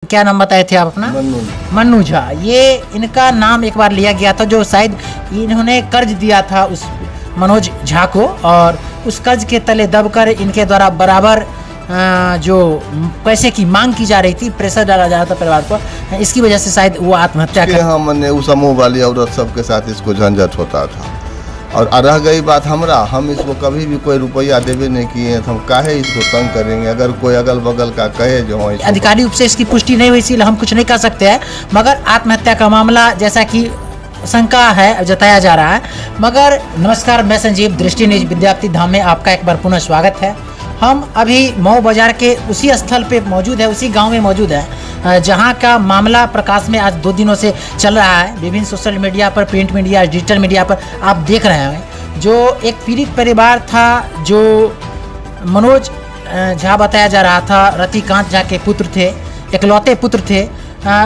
क्या नाम बताए थे आप अपना? मन्नू झा। ये इनका नाम एक बार लिया गया था, जो शायद इन्होंने कर्ज दिया था उस मनोज झा को, और उस कर्ज के तले दबकर इनके द्वारा बराबर जो पैसे की मांग की जा रही थी, प्रेशर डाला जा रहा था परिवार पर, इसकी वजह से शायद वो आत्महत्या कर। हाँ, मैंने उस समूह वाली औरत सबके साथ इसको झंझट होता था। और रह गई बात हमरा, हम इसको कभी भी कोई रुपया देवे नहीं किए, तो हम काहे इसको तंग करेंगे? अगर कोई अगल बगल का कहे जो अधिकारी रूप से इसकी पुष्टि नहीं हुई, इसलिए हम कुछ नहीं कर सकते हैं, मगर आत्महत्या का मामला जैसा कि शंका है जताया जा रहा है। मगर नमस्कार, मैं संजीव, दृष्टि न्यूज विद्यार्थी धाम में आपका एक बार पुनः स्वागत है। हम अभी मऊ बाजार के उसी स्थल पे मौजूद है, उसी गांव में मौजूद है, जहां का मामला प्रकाश में आज 2 दिनों से चल रहा है। विभिन्न सोशल मीडिया पर, प्रिंट मीडिया, डिजिटल मीडिया पर आप देख रहे हैं। जो एक पीड़ित परिवार था, जो मनोज झा बताया जा रहा था, रतिकांत झा के पुत्र थे, इकलौते पुत्र थे।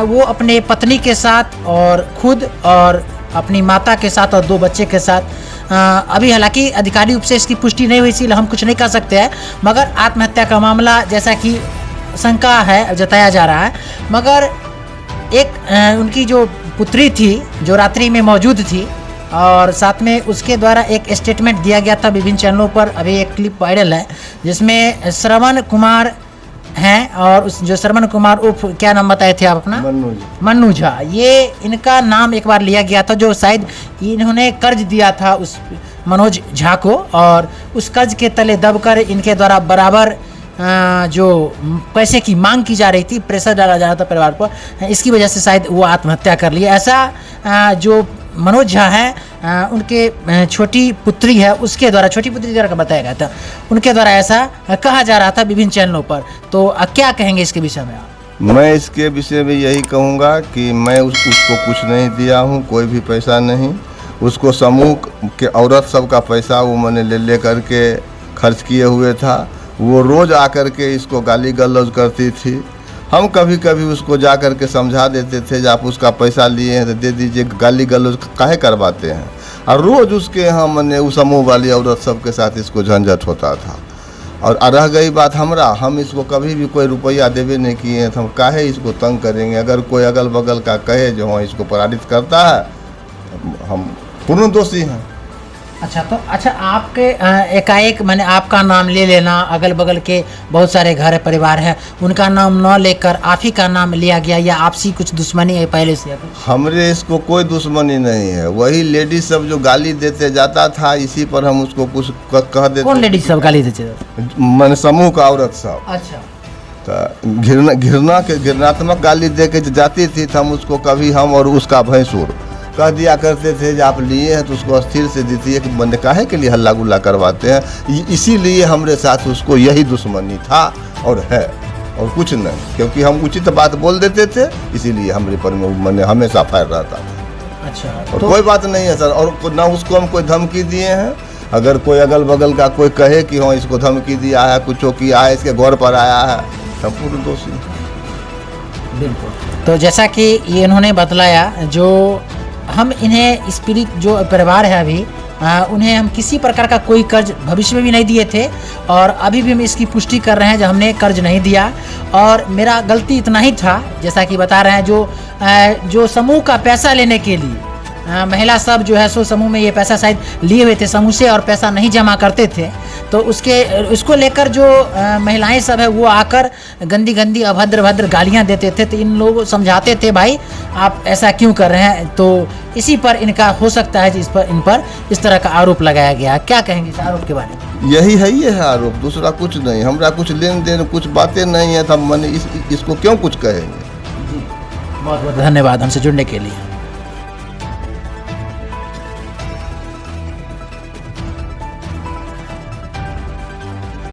वो अपने पत्नी के साथ और खुद और अपनी माता के साथ और 2 बच्चे के साथ, अभी हालांकि अधिकारी रूप से इसकी पुष्टि नहीं हुई, इसीलिए हम कुछ नहीं कर सकते हैं, मगर आत्महत्या का मामला जैसा कि शंका है जताया जा रहा है। मगर एक उनकी जो पुत्री थी, जो रात्रि में मौजूद थी, और साथ में उसके द्वारा एक स्टेटमेंट दिया गया था विभिन्न चैनलों पर। अभी एक क्लिप वायरल है जिसमें श्रवण कुमार हैं, और उस जो श्रवण कुमार उर्फ क्या नाम बताए थे आप अपना? मन्नू झा। ये इनका नाम एक बार लिया गया था, जो शायद इन्होंने कर्ज दिया था उस मनोज झा को, और उस कर्ज के तले दबकर इनके द्वारा बराबर जो पैसे की मांग की जा रही थी, प्रेशर डाला जा रहा था परिवार पर, इसकी वजह से शायद वो आत्महत्या कर लिया। ऐसा जो मनोज झा हैं, उनके छोटी पुत्री है, उसके द्वारा, छोटी पुत्री द्वारा बताया गया था, उनके द्वारा ऐसा कहा जा रहा था विभिन्न चैनलों पर। तो क्या कहेंगे इसके विषय में आप? मैं इसके विषय में यही कहूँगा कि मैं उसको कुछ नहीं दिया हूँ, कोई भी पैसा नहीं। उसको समूह के औरत सब का पैसा वो मैंने ले करके खर्च किए हुए था। वो रोज़ आकर के इसको गाली गलौज करती थी। हम कभी कभी उसको जा कर के समझा देते थे, जब आप उसका पैसा लिए हैं तो दे दीजिए, गाली गलौज काहे करवाते हैं। और रोज़ उसके यहाँ मैंने उस समूह वाली औरत सबके साथ इसको झंझट होता था। और रह गई बात हमरा, हम इसको कभी भी कोई रुपया देवे नहीं किए, तो हम काहे इसको तंग करेंगे? अगर कोई अगल बगल का कहे जो हाँ इसको पराजित करता है, हम पूर्ण दोषी हैं। अच्छा, आपके एकाएक मैंने आपका नाम ले लेना, अगल बगल के बहुत सारे घर परिवार हैं, उनका नाम न लेकर आप ही का नाम लिया गया, या आपसी कुछ दुश्मनी है पहले से? हमरे इसको कोई दुश्मनी नहीं है, वही लेडीज सब जो गाली देते जाता था, इसी पर हम उसको कुछ कह देते। कौन लेडीज सब गाली देते? मन समूह का औरत सब। अच्छा। तो घृणात्मक गाली दे के जाती थी, तो हम उसको कभी हम और उसका भैंसुर कह दिया करते थे, जब आप लिए हैं तो उसको अस्थिर से दीजिए कि बंद काहे के लिए हल्ला गुल्ला करवाते हैं। इसीलिए हमारे साथ उसको यही दुश्मनी था और है, और कुछ नहीं, क्योंकि हम उचित बात बोल देते थे, इसीलिए हमारे पर मैंने हमेशा फायर रहता था। अच्छा। और तो कोई बात नहीं है सर, और ना उसको हम कोई धमकी दिए हैं। अगर कोई अगल बगल का कोई कहे कि हाँ इसको धमकी दिया है, कुछ किया है, इसके घर पर आया है, हम पूर्ण दोषी। बिल्कुल। तो जैसा कि ये इन्होंने बतलाया, जो हम इन्हें स्पिरिट जो परिवार है अभी, उन्हें हम किसी प्रकार का कोई कर्ज भविष्य में भी नहीं दिए थे, और अभी भी हम इसकी पुष्टि कर रहे हैं जो हमने कर्ज नहीं दिया, और मेरा गलती इतना ही था, जैसा कि बता रहे हैं, जो समूह का पैसा लेने के लिए महिला सब जो है सो समूह में ये पैसा शायद लिए हुए थे समूह से, और पैसा नहीं जमा करते थे, तो उसको लेकर जो महिलाएं सब है वो आकर गंदी गंदी अभद्र गालियां देते थे। तो इन लोग समझाते थे, भाई आप ऐसा क्यों कर रहे हैं? तो इसी पर इनका हो सकता है इन पर इस तरह का आरोप लगाया गया। क्या कहेंगे इस आरोप के बारे में? यही है आरोप, दूसरा कुछ नहीं। हमरा कुछ लेन देन कुछ बातें नहीं है, तो मैंने इसको क्यों कुछ कहेंगे। जी, बहुत बहुत धन्यवाद हमसे जुड़ने के लिए।